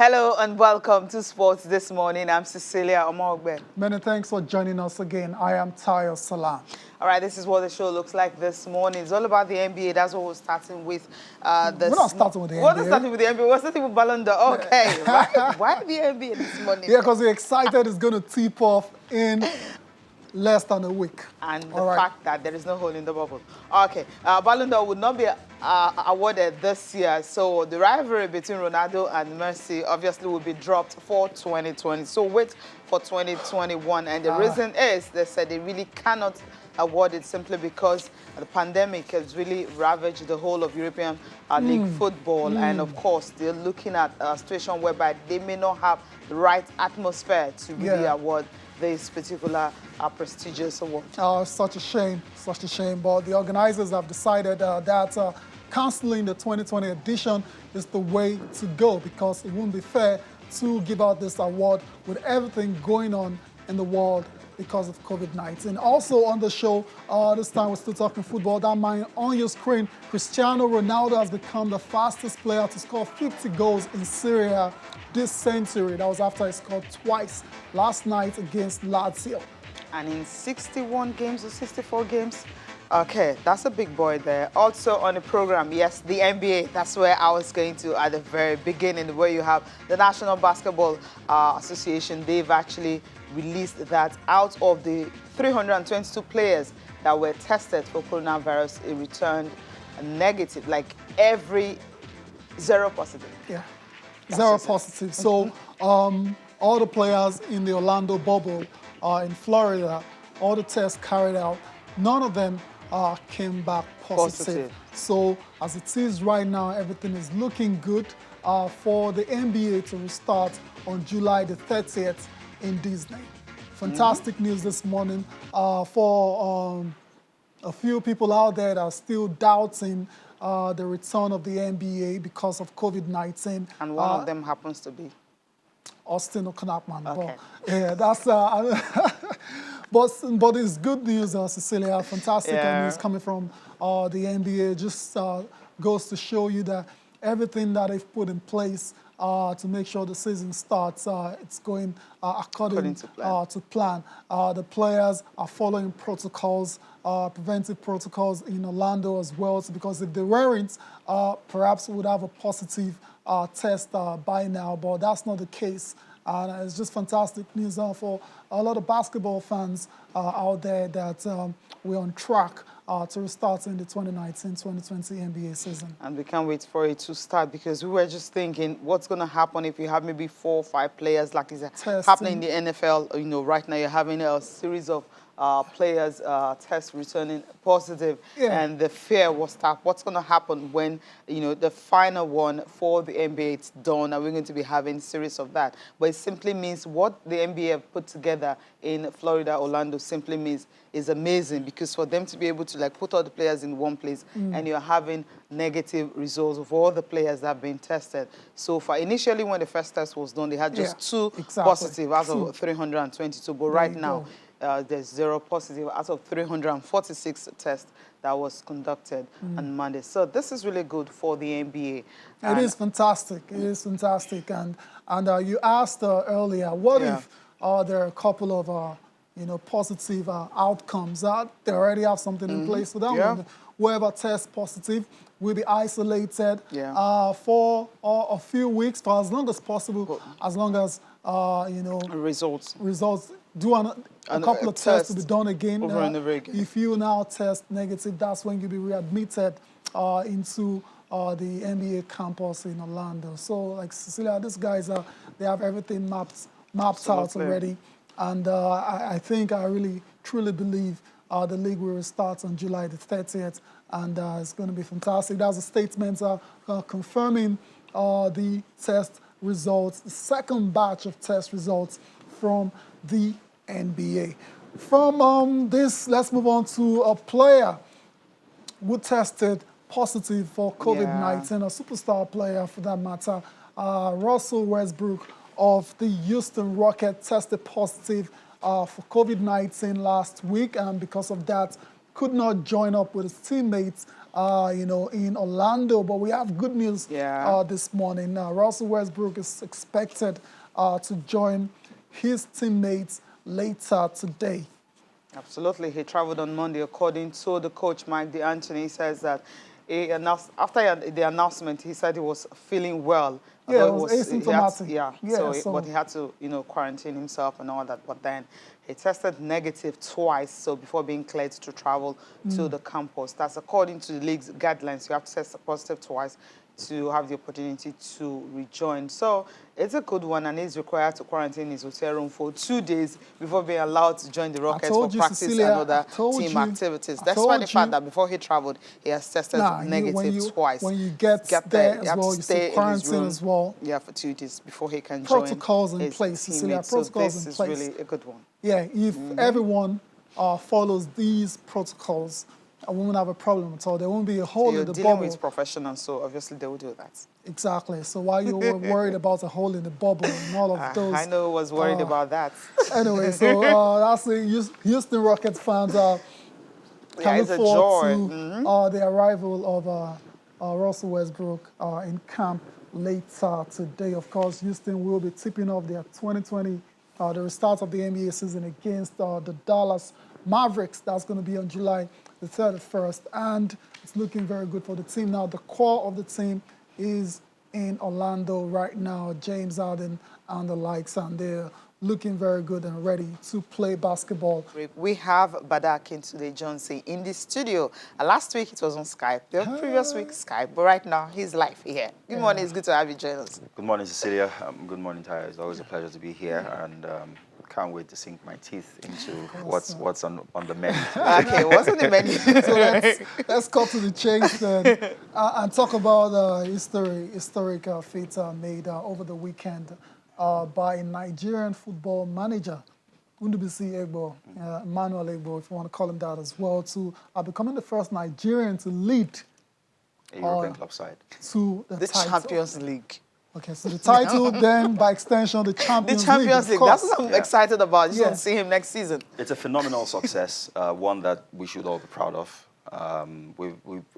Hello and welcome to Sports This Morning. I'm Cecilia Omogbe. Many thanks for joining us again. I am Tayo Salam. All right, this is what the show looks like this morning. It's all about the NBA. That's what we're starting with. We're not starting with the NBA. We're not starting with the NBA. We're starting with Ballon d'Or. Okay. Why the NBA this morning? Yeah, because we're excited it's going to tip off in less than a week. And the fact that there is no hole in the bubble. Okay, Ballon d'Or would not be awarded this year, so the rivalry between Ronaldo and Messi obviously will be dropped for 2020. So wait for 2021, and the reason is they said they really cannot award it simply because the pandemic has really ravaged the whole of European League football, and of course they're looking at a situation whereby they may not have the right atmosphere to really award this particular prestigious award. Such a shame, but the organizers have decided that cancelling the 2020 edition is the way to go, because it wouldn't be fair to give out this award with everything going on in the world because of COVID-19. Also on the show, this time we're still talking football. That mind on your screen, Cristiano Ronaldo has become the fastest player to score 50 goals in Serie A this century. That was after he scored twice last night against Lazio. And in 61 games or 64 games, okay, that's a big boy there. Also on the program, yes, the NBA. That's where I was going to at the very beginning, where you have the National Basketball Association. They've actually released that out of the 322 players that were tested for coronavirus, it returned negative, like every zero positive. Yeah, zero positive. So all the players in the Orlando bubble in Florida, all the tests carried out, none of them came back positive. So as it is right now, everything is looking good for the NBA to restart on July the 30th in Disney. Fantastic news this morning for a few people out there that are still doubting the return of the NBA because of COVID-19. And one of them happens to be Austin O'Knappman. Okay. But, yeah, that's but it's good news, Cecilia. Fantastic news coming from the NBA. Just goes to show you that everything that they've put in place to make sure the season starts, it's going according to plan. The players are following protocols, preventive protocols in Orlando as well, because if they weren't, perhaps we would have a positive test by now, but that's not the case. It's just fantastic news for a lot of basketball fans out there that we're on track to restart in the 2019-2020 NBA season. And we can't wait for it to start, because we were just thinking what's going to happen if you have maybe 4 or 5 players like is happening in the NFL. You know, right now you're having a series of players tests returning positive, and the fear was that what's going to happen when, you know, the final one for the NBA is done, and we're going to be having a series of that. But it simply means what the NBA have put together in Florida, Orlando, simply means is amazing, because for them to be able to like put all the players in one place and you're having negative results of all the players that have been tested. So far, initially when the first test was done, they had just 2 positive out of 322, but right now there's 0 positive out of 346 tests that was conducted on Monday. So this is really good for the NBA. It is fantastic. It is fantastic. And you asked earlier, what if there are a couple of positive outcomes? They already have something in place for that. Whoever tests positive will be isolated for a few weeks, for as long as possible, as long as results. Do a couple of tests to be done again. Over and over again. If you now test negative, that's when you'll be readmitted into the NBA campus in Orlando. So, like Cecilia, these guys they have everything mapped out already, and I really truly believe the league will restart on July the 30th, and it's going to be fantastic. That's a statement confirming the test results, the second batch of test results from the NBA. From this, let's move on to a player who tested positive for COVID-19, a superstar player for that matter. Russell Westbrook of the Houston Rockets tested positive for COVID-19 last week, and because of that, could not join up with his teammates in Orlando. But we have good news this morning. Russell Westbrook is expected to join his teammates later today. Absolutely. He traveled on Monday, according to the coach, Mike D'Antoni. He says that after the announcement, he said he was feeling well. Yeah, it was asymptomatic. But he had to, quarantine himself and all that. But then he tested negative twice, so before being cleared to travel to the campus. That's according to the league's guidelines. You have to test positive twice to have the opportunity to rejoin. So it's a good one, and he's required to quarantine his hotel room for 2 days before being allowed to join the Rockets for practice and other team activities. Despite the fact that before he traveled, he has tested negative twice. When you get there as well, you stay quarantine as well. Yeah, for 2 days before he can protocols join in his place, Cecilia. Protocols Protocols in place. So this is really a good one. Yeah, if everyone follows these protocols, I won't have a problem at all. There won't be a hole in the bubble. You're dealing with professionals, so obviously they will do that. Exactly. So while you were worried about a hole in the bubble and all of those... I know I was worried about that. Anyway, so that's the Houston Rockets fans can look forward to the arrival of Russell Westbrook in camp later today. Of course, Houston will be tipping off their 2020, the restart of the NBA season against the Dallas Mavericks. That's going to be on July the 31st, and it's looking very good for the team. Now, the core of the team is in Orlando right now, James Harden and the likes, and they're looking very good and ready to play basketball. We have Kintunde Johnson in the studio. Last week it was on Skype, the previous week Skype, but right now he's live here. Good morning, it's good to have you join us. Good morning, Cecilia. Good morning, Tyra. It's always a pleasure to be here, and can't wait to sink my teeth into what's on the menu. Okay, what's on the menu? So let's cut to the chase then and talk about historic feat made over the weekend by a Nigerian football manager, Undubisi Egbo, Emmanuel Egbo, if you want to call him that as well, to becoming the first Nigerian to lead a European club side to the Champions League. Okay, so the title, then by extension, the Champions League. That's what I'm excited about. You want to see him next season. It's a phenomenal success, one that we should all be proud of.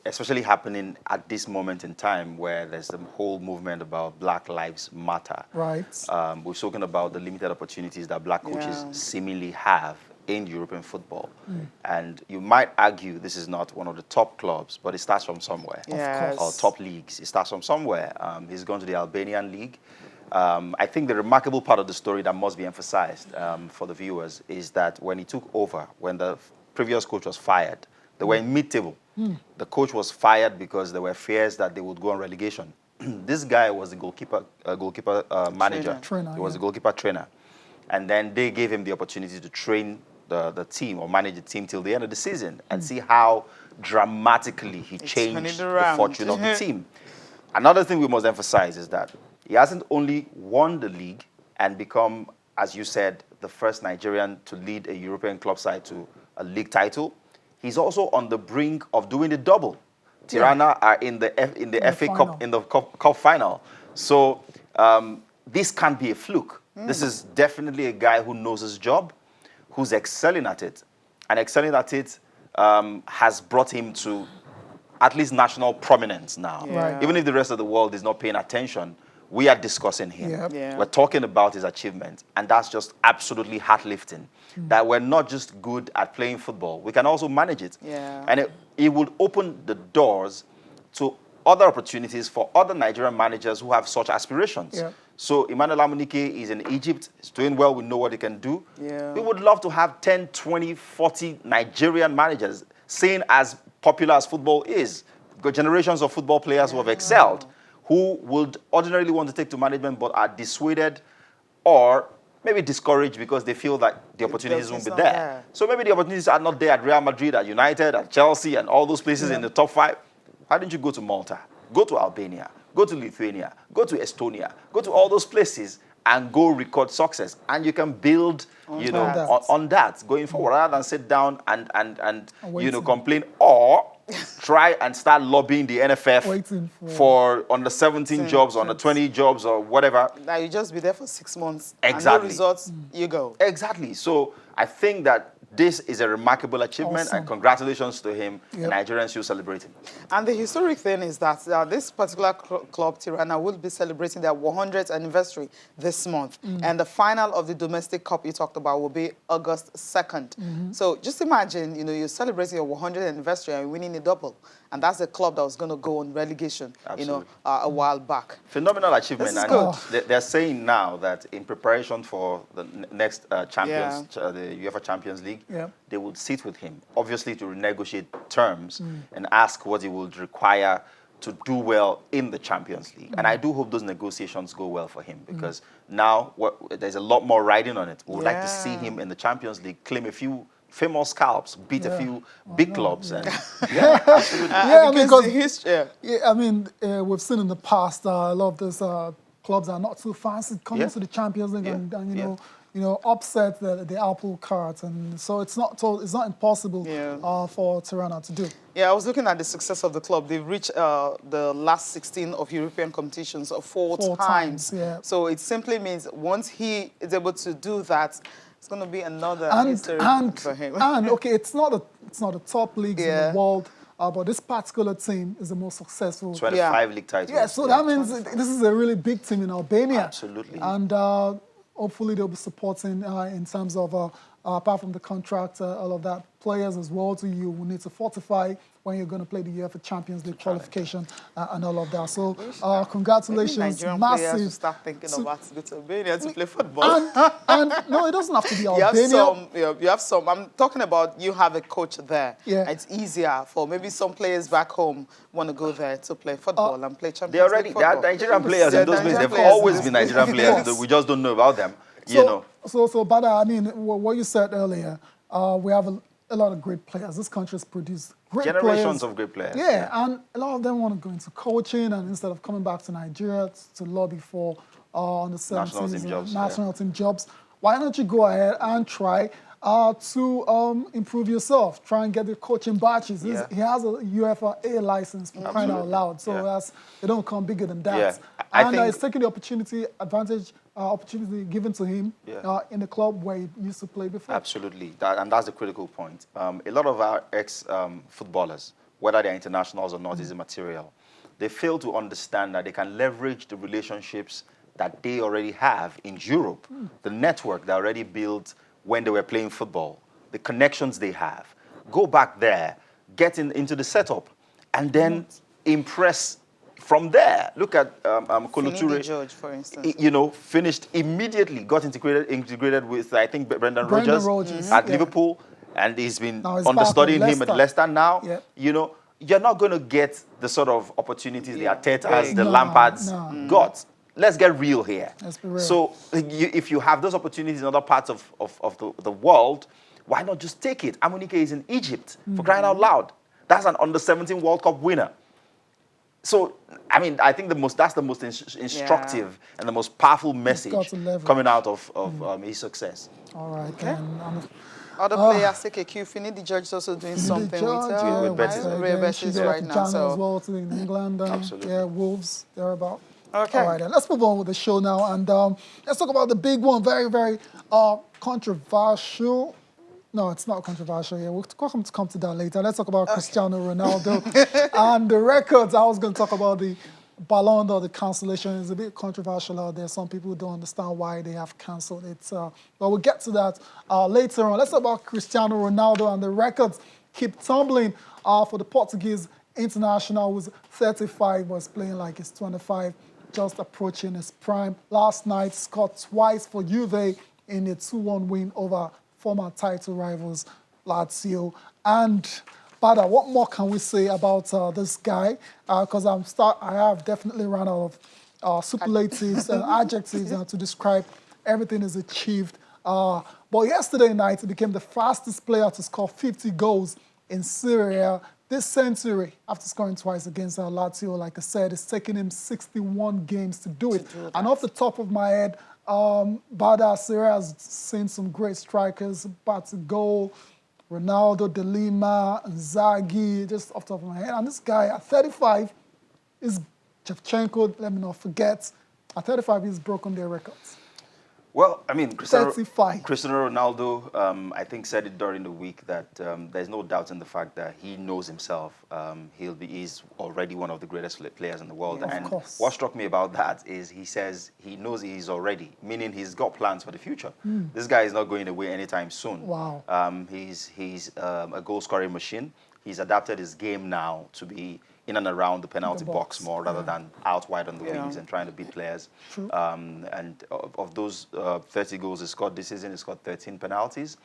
Especially happening at this moment in time where there's the whole movement about Black Lives Matter. Right. We've spoken about the limited opportunities that black coaches seemingly have in European football. And you might argue this is not one of the top clubs, but it starts from somewhere. Yes. Or top leagues. It starts from somewhere. He's gone to the Albanian league. I think the remarkable part of the story that must be emphasized for the viewers is that when he took over, when the previous coach was fired, they were in mid-table. The coach was fired because there were fears that they would go on relegation. This guy was the goalkeeper manager. He was the goalkeeper trainer. And then they gave him the opportunity to train the team or manage the team till the end of the season and see how dramatically he changed the fortune of the team. Another thing we must emphasize is that he hasn't only won the league and become, as you said, the first Nigerian to lead a European club side to a league title. He's also on the brink of doing the double. Tirana are in the FA Cup, in the cup final. So this can't be a fluke. This is definitely a guy who knows his job, who's excelling at it. And excelling at it has brought him to at least national prominence now. Even if the rest of the world is not paying attention, we are discussing him. We're talking about his achievement, and that's just absolutely heart-lifting. That we're not just good at playing football, we can also manage it. And it would open the doors to other opportunities for other Nigerian managers who have such aspirations. So Emmanuel Amunike is in Egypt, he's doing well, we know what he can do. We would love to have 10, 20, 40 Nigerian managers, saying as popular as football is. We've got generations of football players who have excelled, who would ordinarily want to take to management but are dissuaded or maybe discouraged because they feel that the opportunities won't be there. So maybe the opportunities are not there at Real Madrid, at United, at Chelsea, and all those places in the top 5. Why don't you go to Malta, go to Albania, go to Lithuania, go to Estonia, go to all those places and go record success. And you can build, on that going forward, rather than sit down and complain or try and start lobbying the NFF for under 17 jobs, under 20 jobs or whatever. Now you just be there for 6 months. Exactly. And no results, you go. Exactly. So I think that this is a remarkable achievement, Awesome. and congratulations to him. Yep. Nigerians should celebrate him. And the historic thing is that this particular club, Tirana, will be celebrating their 100th anniversary this month. And the final of the domestic cup you talked about will be August 2nd. So just imagine, you're celebrating your 100th anniversary and winning a double. And that's a club that was going to go on relegation, a while back. Phenomenal achievement. This is And good. they're saying now that in preparation for the next champions, the UEFA Champions League, they would sit with him, obviously to renegotiate terms and ask what he would require to do well in the Champions League. And I do hope those negotiations go well for him, because now there's a lot more riding on it. We would like to see him in the Champions League claim a few famous scalps, beat a few big clubs. And absolutely. Because I mean, we've seen in the past a lot of these clubs are not too fancy coming to the Champions League and upset the apple cart, and so it's not impossible for Tirana to do. Yeah, I was looking at the success of the club. They've reached the last 16 of European competitions four times. So it simply means once he is able to do that, it's going to be another history for him. And okay, it's not the top leagues in the world, but this particular team is the most successful. 25 league titles. Yeah, so that means this is a really big team in Albania. Absolutely. And hopefully they'll be supporting in terms of, apart from the contract, all of that, players as well. So you will need to fortify when you're going to play the UEFA Champions League qualification and all of that. So congratulations, Nigerian massive. Players start thinking about to go to Albania to play football. And no, it doesn't have to be Albania. You have some. I'm talking about you have a coach there. Yeah. It's easier for maybe some players back home want to go there to play football and play Champions League football. They are Nigerian players in those places. They've always been Nigerian players. We just don't know about them. So, Bada, I mean, what you said earlier, we have a lot of great players. This country has produced great generations of great players. Yeah, and a lot of them want to go into coaching, and instead of coming back to Nigeria to lobby for under 17s national team jobs, why don't you go ahead and try to improve yourself? Try and get the coaching badges. He has a UEFA A license for crying out loud, so they don't come bigger than that. Yeah. And he's taking the opportunity given to him in the club where he used to play before. Absolutely, and that's the critical point. A lot of our ex-footballers, whether they're internationals or not, is immaterial. They fail to understand that they can leverage the relationships that they already have in Europe, the network they already built when they were playing football, the connections they have. Go back there, get into the setup, and then impress from there. Look at Kolo Toure, George, for instance. Finished immediately, got integrated with, I think, Brendan Rodgers at Liverpool, and he's been understudying him at Leicester now. Yeah. You're not going to get the sort of opportunities the Artetas, the Lampards got. Let's get real here. Let's be real. So if you have those opportunities in other parts of the world, why not just take it? Amunike is in Egypt, for crying out loud. That's an under-17 World Cup winner. So, I mean, I think that's the most instructive and the most powerful message coming out of his success. All right, okay. Other players take a cue. Finidi George is also doing something with Betis right now. So as well in England. Absolutely. Yeah, Wolves, they're about. Okay. All right, then let's move on with the show now, and let's talk about the big one. Very, very controversial. No, it's not controversial. Yeah, we'll come to that later. Let's talk about Cristiano Ronaldo and the records. I was going to talk about the Ballon or the cancellation. It's a bit controversial out there. Some people don't understand why they have cancelled it. But we'll get to that later on. Let's talk about Cristiano Ronaldo and the records keep tumbling for the Portuguese international, who's 35, was playing like he's 25, just approaching his prime. Last night, scored twice for Juve in a 2-1 win over former title rivals Lazio. And Bada, what more can we say about this guy? Because I have definitely run out of superlatives and adjectives to describe everything he's achieved. But yesterday night, he became the fastest player to score 50 goals in Serie A this century, after scoring twice against Lazio. Like I said, it's taken him 61 games to do it. And off the top of my head, Bada, Serie A has seen some great strikers, Batigol, Ronaldo, De Lima, Inzaghi, just off the top of my head. And this guy at 35 is Shevchenko, let me not forget. At 35, he's broken their records. Well, I mean, 35. Cristiano Ronaldo, I think, said it during the week that there's no doubt in the fact that he knows himself. He's already one of the greatest players in the world. Yeah, and of course. what struck me about that is he says he knows he's already, meaning he's got plans for the future. This guy is not going away anytime soon. Wow. He's a goal-scoring machine. He's adapted his game now to be in and around the penalty box more rather than out wide on the wings and trying to beat players. True. And of those 30 goals he scored this season, he scored 13 penalties.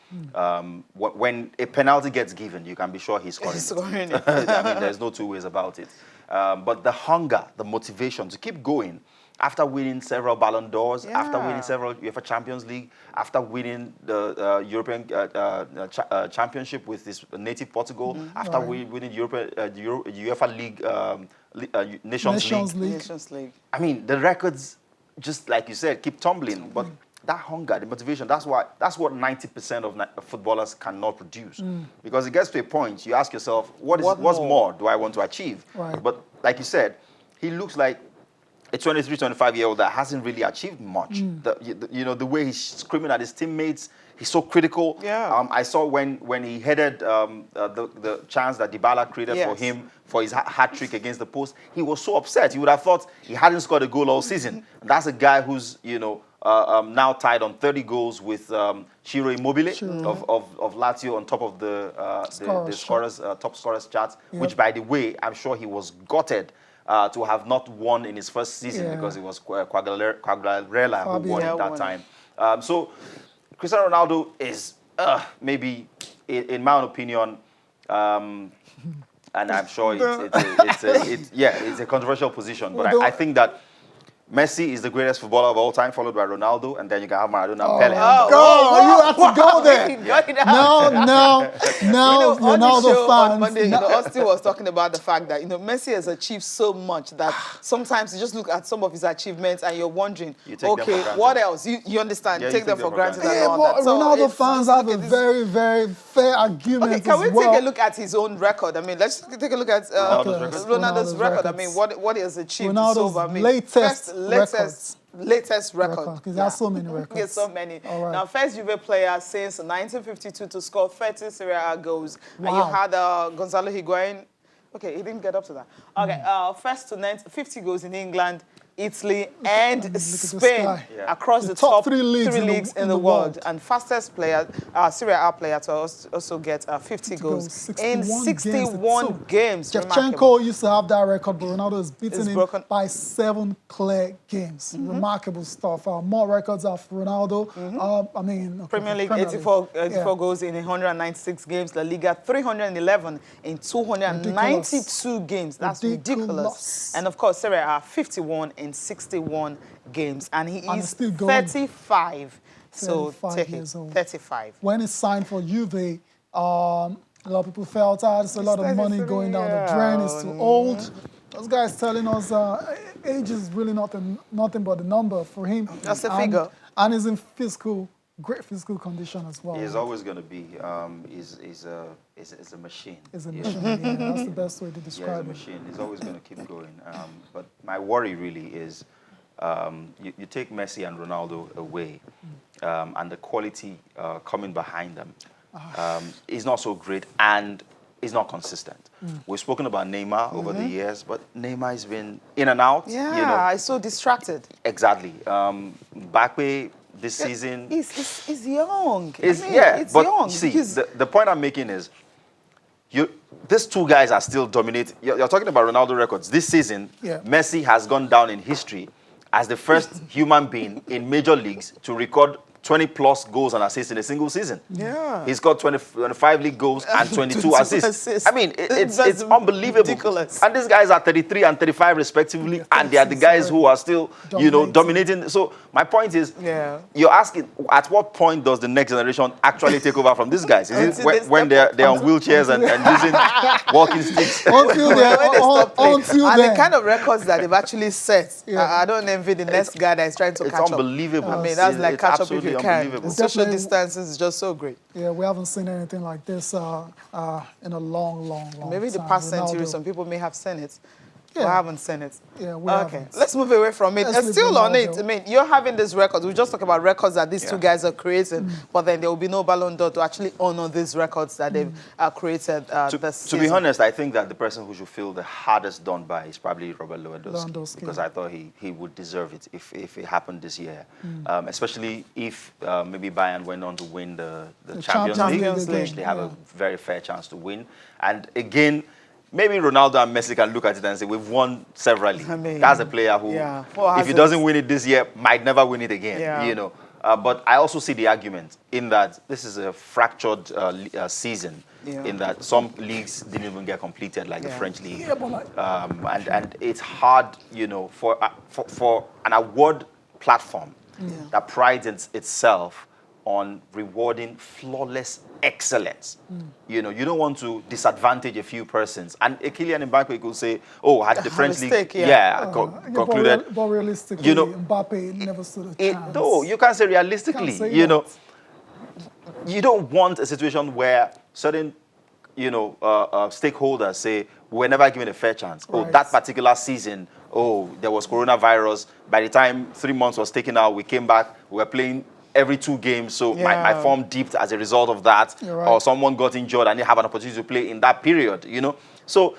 When a penalty gets given, you can be sure he's scoring it. I mean, there's no two ways about it. But the hunger, the motivation to keep going, after winning several Ballon d'Ors, after winning several UEFA Champions League, after winning the European Championship with his native Portugal, after winning UEFA League, Nations League. I mean, the records, just like you said, keep tumbling. But that hunger, the motivation, that's what 90% of footballers cannot produce. Because it gets to a point, you ask yourself, what's more do I want to achieve? Right. But like you said, he looks like a 23, 25-year-old that hasn't really achieved much. The way he's screaming at his teammates, he's so critical. Yeah. I saw when he headed the chance that Dybala created for him for his hat trick against the post, he was so upset. You would have thought he hadn't scored a goal all season. And that's a guy who's now tied on 30 goals with Ciro Immobile of Lazio on top of the top scorers chart. Which, by the way, I'm sure he was gutted to have not won in his first season because it was Quagliarella who won at that time. So Cristiano Ronaldo is maybe, in my own opinion, and I'm sure it's a controversial position, but I think that Messi is the greatest footballer of all time, followed by Ronaldo, and then you can have Maradona and Pele. You have to go there. No, Ronaldo fans. On Monday, Austin was talking about the fact that Messi has achieved so much that sometimes you just look at some of his achievements and you're wondering, okay, what else? You understand? Yeah, take them for granted. Yeah, but Ronaldo fans have a very, very fair argument. Okay, can we take a look at his own record? I mean, let's take a look at Ronaldo's record. I mean, what he has achieved. Ronaldo's latest record. Because there are so many records. Yes, so many. Right. Now, first Juve player since 1952 to score 30 Serie A goals. Wow. And you had Gonzalo Higuain. Okay, he didn't get up to that. Okay, first to 50 goals in England, Italy, and Spain across the top three leagues in the world. And fastest player, Serie A player to also get 50 goals in 61 games. Shevchenko used to have that record, but Ronaldo has beaten him by 7 clear games. Remarkable stuff. More records of Ronaldo. I mean, Premier League, 84 goals in 196 games. La Liga, 311 in 292 games. That's ridiculous. And of course, Serie A, 51 in 61 games, and he is 35. So take it, 35. When he signed for Juve, a lot of people felt there's a lot of money going down the drain. It's too old. Those guys telling us age is really nothing but the number for him. That's a figure. And he's in great physical condition as well. He's always going to be. He's a machine. He's a machine. Yeah, that's the best way to describe it. He's a machine. He's always going to keep going. But my worry really is you take Messi and Ronaldo away, and the quality coming behind them is not so great and is not consistent. We've spoken about Neymar over the years, but Neymar has been in and out. Yeah, he's so distracted. Exactly. Mbappe this season. He's young. It's young. See, the point I'm making is, these two guys are still dominating. You're talking about Ronaldo records. This season, Messi has gone down in history as the first human being in major leagues to record 20-plus goals and assists in a single season. Yeah. He's got 25 league goals and 22 assists. I mean, it's unbelievable. Ridiculous. And these guys are 33 and 35 respectively, and they are the guys who are still, dominating. So my point is, you're asking, at what point does the next generation actually take over from these guys? Is it when they're on wheelchairs and using walking sticks? Until the kind of records that they've actually set, I don't envy the next guy that is trying to catch up. It's unbelievable. I mean, that's like catch up if you can. The social distances is just so great. Yeah, we haven't seen anything like this in a long, long, long Maybe time. the past century, some people may have seen it. We haven't seen it. Yeah, we Okay, haven't. let's move away from it. Let's leave Still on it. Ronaldo. I mean, you're having this record. We just talked about records that these two guys are creating, Mm. but then there will be no Ballon d'Or to actually honor these records that they've created this To season. be honest, I think that the person who should feel the hardest done by is probably Robert Lewandowski, because I thought he would deserve it if it happened this year, especially if maybe Bayern went on to win the Champions League, which they have a very fair chance to win. And again, maybe Ronaldo and Messi can look at it and say, we've won severally. I mean, that's a player who, if he doesn't win it this year, might never win it again, you know. But I also see the argument in that this is a fractured season, in that some leagues didn't even get completed, like the French league. And it's hard, you know, for an award platform that prides itself on rewarding flawless excellence. You know, you don't want to disadvantage a few persons. And Kylian Mbappe could say, oh, had the French league concluded. But realistically, you know, Mbappe never stood a chance. No, you can't say realistically. You know, you don't want a situation where certain, you know, stakeholders say, we're never given a fair chance. Oh, that particular season, oh, there was coronavirus. By the time 3 months was taken out, we came back, we were playing every 2 games, so my form dipped as a result of that, or someone got injured and they have an opportunity to play in that period, you know. So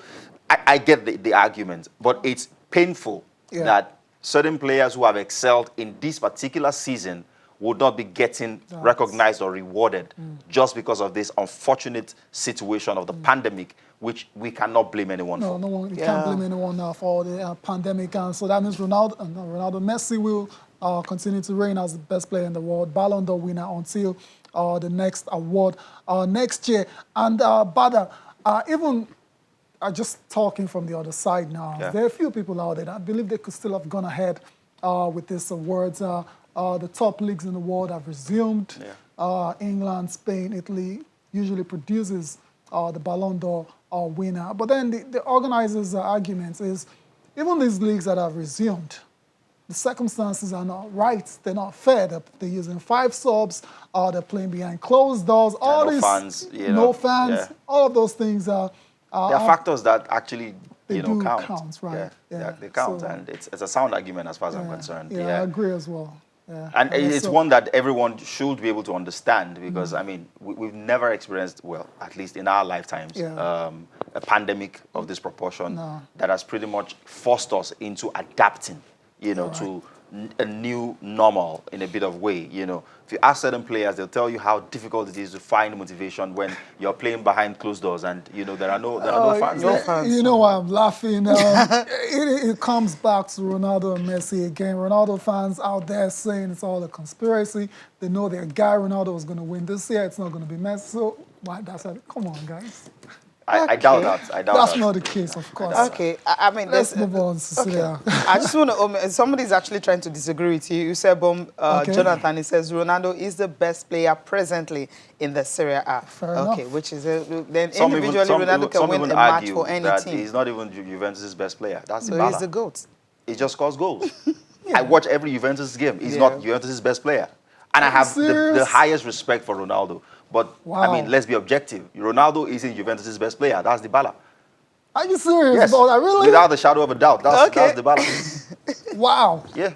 I get the argument, but it's painful that certain players who have excelled in this particular season would not be getting recognized or rewarded just because of this unfortunate situation of the pandemic, which we cannot blame anyone for. No one, we can't blame anyone for the pandemic. And so that means Messi will continue to reign as the best player in the world, Ballon d'Or winner until the next award next year. And Bada, even just talking from the other side now, there are a few people out there that I believe they could still have gone ahead with this awards. The top leagues in the world have resumed. England, Spain, Italy usually produces the Ballon d'Or winner. But then the organizers' argument is, even these leagues that have resumed, the circumstances are not right. They're not fair. They're using 5 subs. They're playing behind closed doors. All these fans, you know, no fans. All of those things are. There are factors that actually count. Right? They count, so, and it's a sound argument as far as I'm concerned. I agree as well. And it's one that everyone should be able to understand, because I mean, we've never experienced, well, at least in our lifetimes, a pandemic of this proportion that has pretty much forced us into adapting, you know, to a new normal in a bit of way. You know, if you ask certain players, they'll tell you how difficult it is to find motivation when you're playing behind closed doors and, you know, there are no fans. You know why I'm laughing? It comes back to Ronaldo and Messi again. Ronaldo fans out there saying it's all a conspiracy. They know their guy Ronaldo was going to win this year. It's not going to be Messi. So why? Come on, guys. I doubt that. That's not the case, of course. Okay, I mean, let's move on, Cecilia. I just want to. Somebody's actually trying to disagree with you. You said, Jonathan. He says Ronaldo is the best player presently in the Serie A. Fair enough. Which is then individually Ronaldo can win a match for any team. He's not even Juventus' best player. That's so he's the GOAT. He just scores goals. I watch every Juventus game. He's not Juventus' best player, and I have the highest respect for Ronaldo. But, I mean, let's be objective. Ronaldo isn't Juventus' best player. That's Dybala. Are you serious yes. about that? Really? Without a shadow of a doubt. That's Dybala. Wow. Yeah.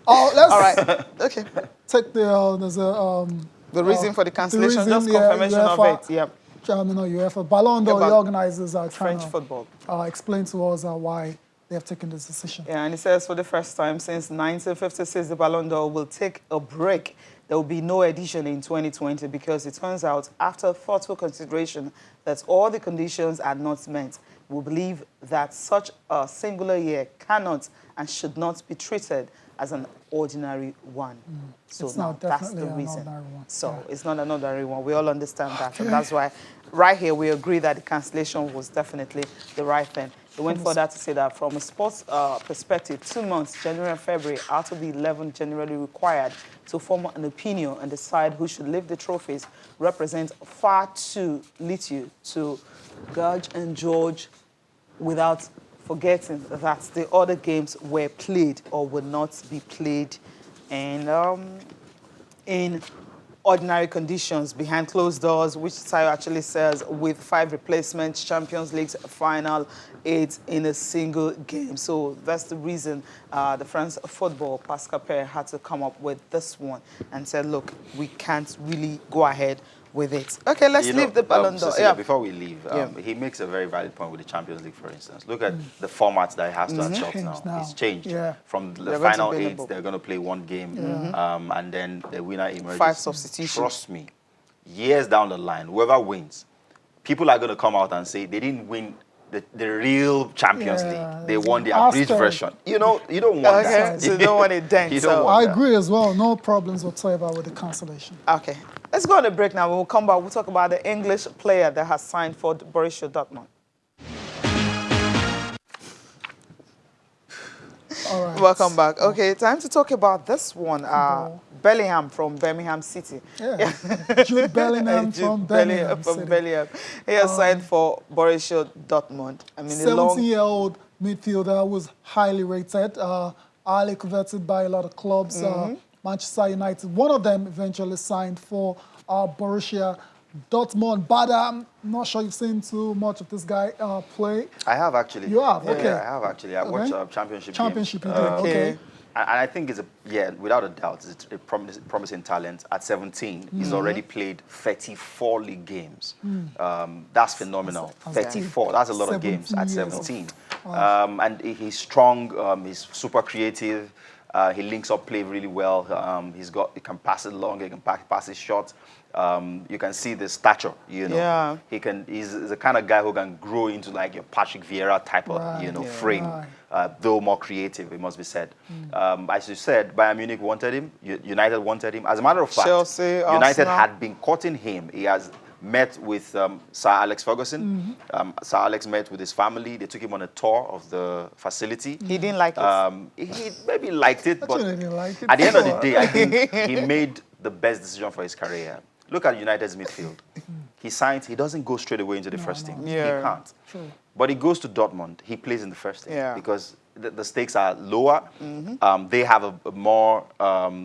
Let's all right. Okay. Take the reason for the cancellation, just confirmation of it. Yep. UEFA. Ballon d'Or, the organizers are trying French football. Explain to us why they have taken this decision. Yeah, and it says for the first time since 1956, the Ballon d'Or will take a break. There will be no edition in 2020 because it turns out, after thoughtful consideration, that all the conditions are not met. We believe that such a singular year cannot and should not be treated as an ordinary one. So now that's the reason. So it's not an ordinary one. We all understand that. And that's why right here we agree that the cancellation was definitely the right thing. They went further to say that from a sports perspective, 2 months, January and February, out of the 11 generally required to form an opinion and decide who should lift the trophies, represents far too little to gauge and judge without forgetting that the other games were played or would not be played. And in ordinary conditions behind closed doors, which Tayo actually says with 5 replacements, Champions League final, 8 in a single game. So that's the reason the France football, Pascal Perret, had to come up with this one and said, look, we can't really go ahead with it. Okay, let's leave the Ballon d'Or. Cecilia, before we leave, he makes a very valid point with the Champions League, for instance. Look at the format that he has to adopt now. It's changed. From the final 8, they're going to play 1 game, and then the winner emerges. 5 substitutions. Trust me, years down the line, whoever wins, people are going to come out and say they didn't win the real Champions League. They won the abridged version. You know, you don't want that. So you don't want it done. I agree as well. No problems whatsoever with the cancellation. Okay. Let's go on a break now. When we come back, we'll talk about the English player that has signed for Borussia Dortmund. All right. Welcome back. Okay, time to talk about this one. Bellingham from Birmingham City. Yeah. Jude Bellingham from Birmingham City. He has signed for Borussia Dortmund. I mean, 17-year-old midfielder was highly rated, highly coveted by a lot of clubs. Manchester United, one of them eventually signed for Borussia Dortmund, but I'm not sure you've seen too much of this guy play. I have actually. You have? Okay. Yeah, I have actually. I watched Championship Championship, games. okay. And I think it's without a doubt, it's a promising talent. At 17, he's already played 34 league games. That's phenomenal. 34, that's a lot of games at 17. And he's strong, he's super creative. He links up play really well. He can pass it long, he can pass it short. You can see the stature, you know. Yeah. He's the kind of guy who can grow into like your Patrick Vieira type of, frame. Though more creative, it must be said. As you said, Bayern Munich wanted him. United wanted him. As a matter of fact, Chelsea, United had been courting him. He has met with Sir Alex Ferguson. Sir Alex met with his family. They took him on a tour of the facility. He didn't like it. He maybe liked it, but Didn't like it at the end of the day, I think he made the best decision for his career. Look at United's midfield. He signs, he doesn't go straight away into the first team. Yeah. He can't. True. But he goes to Dortmund, he plays in the first team because the stakes are lower. They have a more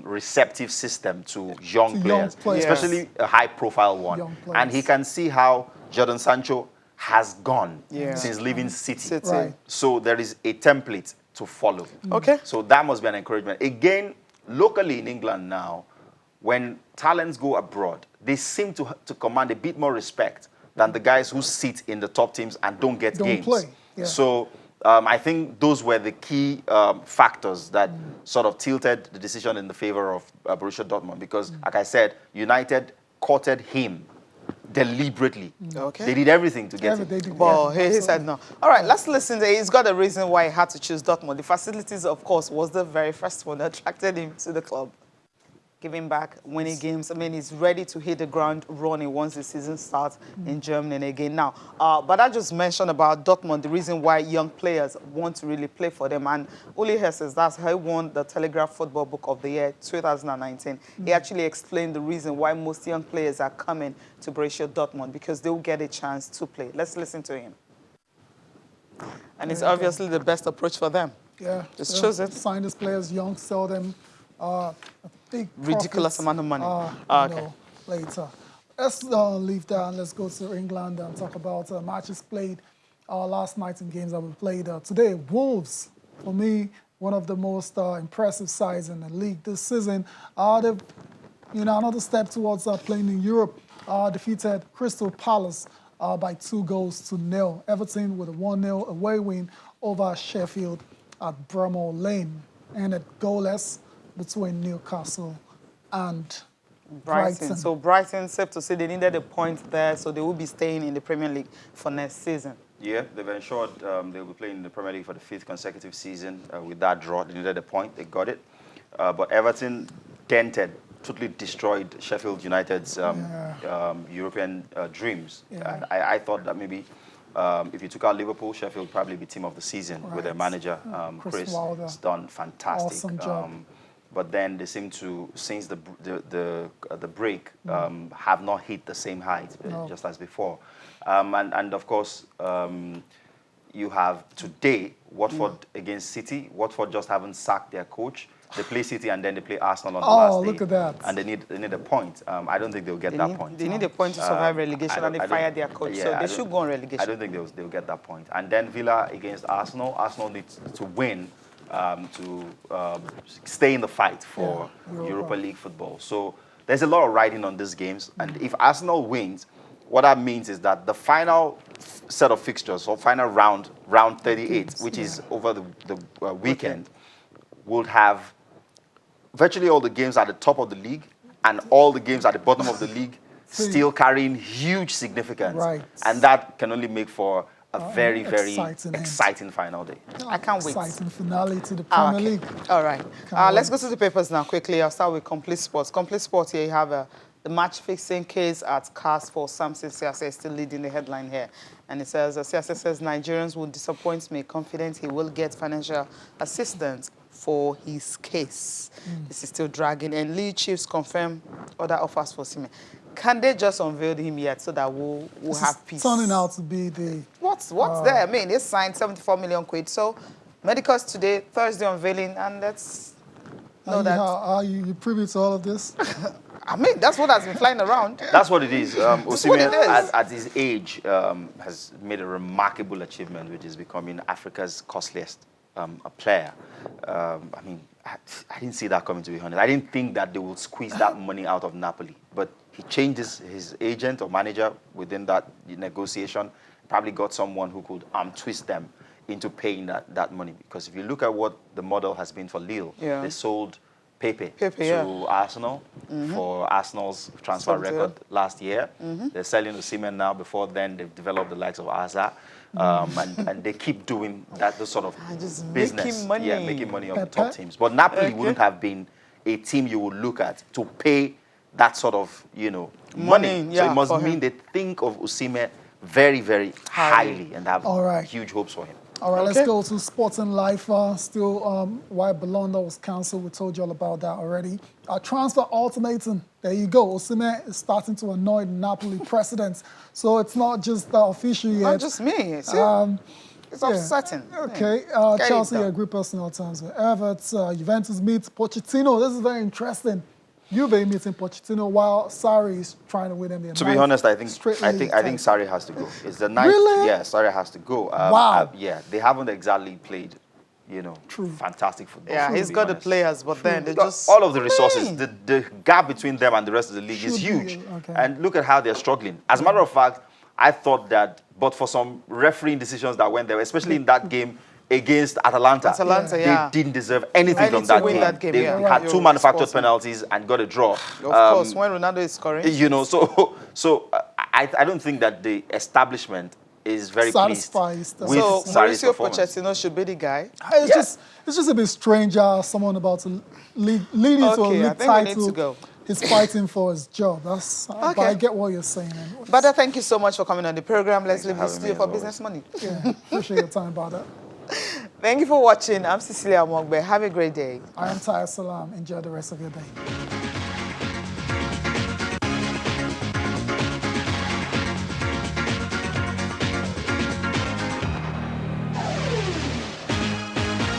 receptive system to young players, especially a high-profile one. And he can see how Jadon Sancho has gone since leaving City. Right. So there is a template to follow. Okay. So that must be an encouragement. Again, locally in England now, when talents go abroad, they seem to command a bit more respect than the guys who sit in the top teams and don't get games. Play. Yeah. So I think those were the key factors that sort of tilted the decision in the favor of Borussia Dortmund because, like I said, United courted him deliberately. Okay. They did everything to get him. Well, he said no. All right, let's listen. He's got a reason why he had to choose Dortmund. The facilities, of course, was the very first one that attracted him to the club. Giving back, winning games. I mean, he's ready to hit the ground running once the season starts in Germany and again now. But I just mentioned about Dortmund, the reason why young players want to really play for them. And Uli Hesses, that's how he won the Telegraph Football Book of the Year 2019. He actually explained the reason why most young players are coming to Borussia Dortmund because they will get a chance to play. Let's listen to him. And it's obviously the best approach for them. Yeah. Just choose it. Sign these players young, sell them. Big ridiculous amount of money. Later. Let's leave that and let's go to England and talk about matches played last night and games that we played today. Wolves, for me, one of the most impressive sides in the league this season. They've, another step towards playing in Europe. Defeated Crystal Palace by 2-0. Everton with a 1-0 away win over Sheffield at Bramall Lane. Ended goalless between Newcastle and Brighton. So Brighton, safe to say, they needed a point there, so they will be staying in the Premier League for next season. Yeah, they've ensured they'll be playing in the Premier League for the 5th consecutive season. With that draw, they needed a point, they got it. But Everton totally destroyed Sheffield United's European dreams. And I thought that maybe if you took out Liverpool, Sheffield would probably be team of the season with their manager, Chris has done fantastic. Awesome job. But then they seem to, since the break, have not hit the same height just as before. And of course, you have today Watford against City. Watford just haven't sacked their coach. They play City and then they play Arsenal on the last day. Look at that. And they need a point. I don't think they'll get that point. They need a point to survive relegation, and they fired their coach, so they should go on relegation. I don't think they'll get that point. And then Villa against Arsenal. Arsenal needs to win to stay in the fight for Europa League football. So there's a lot of riding on these games. And if Arsenal wins, what that means is that the final set of fixtures, or final round 38, which is over the weekend, will have virtually all the games at the top of the league and all the games at the bottom of the league still carrying huge significance. Right. And that can only make for a very, very exciting final day. I can't wait. Exciting finale to the Premier League. All right. Let's go to the papers now quickly. I'll start with Complete Sports. Complete Sports, here you have the match-fixing case at CAS for Samson Siase is still leading the headline here. And it says, Siase says Nigerians will disappoint me, confident he will get financial assistance for his case. This is still dragging. And Lee Chiefs confirm other offers for Sime. Can they just unveil him yet so that we'll have peace? Turning out to be the... What's there? I mean, they signed 74 million quid. So, medicals today, Thursday unveiling, and let's know that... Are you privy to all of this? I mean, that's what has been flying around. That's what it is. Osimhen, at his age, has made a remarkable achievement, which is becoming Africa's costliest player. I mean, I didn't see that coming, to be honest. I didn't think that they would squeeze that money out of Napoli. But he changed his agent or manager within that negotiation, probably got someone who could twist them into paying that money. Because if you look at what the model has been for Lille, they sold Pepe to Arsenal for Arsenal's transfer record last year. They're selling Osimhen now. Before then, they've developed the likes of Azar. And they keep doing those sort of business. Making money. Yeah, making money on the top teams. But Napoli wouldn't have been a team you would look at to pay that sort of, money. So it must mean they think of Osimhen very, very highly and have huge hopes for him. All right, let's go to Sports and Life. Still, why Ballon was cancelled. We told you all about that already. Transfer ultimatum. There you go. Osimhen is starting to annoy the Napoli president. So it's not just official yet. Not just me. It's upsetting. Okay. Chelsea agree personal terms with Everton. Juventus meets Pochettino. This is very interesting. Juve meeting Pochettino while Sarri is trying to win them. To be honest, I think Sarri has to go. It's the ninth. Really? Yeah, Sarri has to go. Wow. Yeah, they haven't exactly played, fantastic football. Yeah, he's got the players, but then they just all of the resources. The gap between them and the rest of the league is huge. And look at how they're struggling. As a matter of fact, I thought that, but for some refereeing decisions that went there, especially in that game against Atalanta, they didn't deserve anything from that game. They had two manufactured penalties and got a draw. Of course, when Ronaldo is scoring. So I don't think that the establishment is very pleased with Mauricio Pochettino should be the guy. It's just a bit strange. Someone about to lead into a league title. He's fighting for his job. But I get what you're saying. But thank you so much for coming on the program. Let's leave this studio for business money. Yeah, appreciate your time about that. Thank you for watching. I'm Cecilia Mogbe. Have a great day. I am Taya Salam. Enjoy the rest of your day.